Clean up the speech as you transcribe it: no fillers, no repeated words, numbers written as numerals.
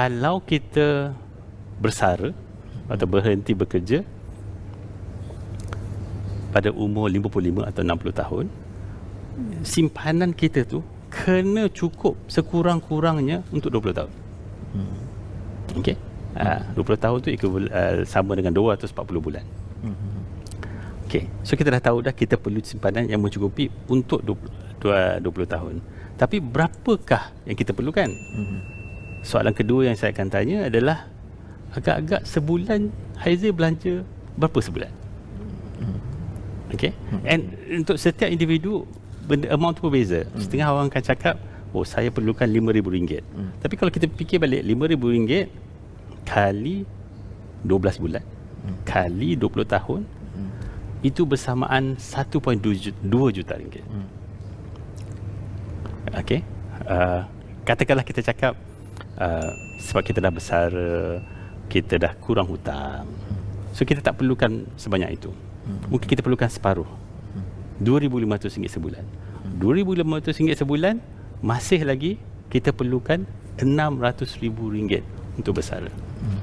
Kalau kita bersara atau berhenti bekerja pada umur 55 atau 60 tahun, simpanan kita tu kena cukup sekurang-kurangnya untuk 20 tahun. Okey. 20 tahun tu sama dengan 240 bulan. Okey. So kita dah tahu dah kita perlu simpanan yang mencukupi untuk 20 tahun. Tapi berapakah yang kita perlukan? Soalan kedua yang saya akan tanya adalah, agak-agak sebulan Haizil belanja berapa sebulan? Okay. And untuk setiap individu amount tu berbeza. Setengah orang akan cakap, oh saya perlukan RM5,000. Tapi kalau kita fikir balik, RM5,000 kali 12 bulan kali 20 tahun, itu bersamaan 1.2 juta ringgit. Okay. Katakanlah kita cakap sebab kita dah bersara, kita dah kurang hutang, so kita tak perlukan sebanyak itu. Mungkin kita perlukan separuh, RM2,500 sebulan. RM2,500 sebulan, masih lagi kita perlukan RM600,000 untuk bersara.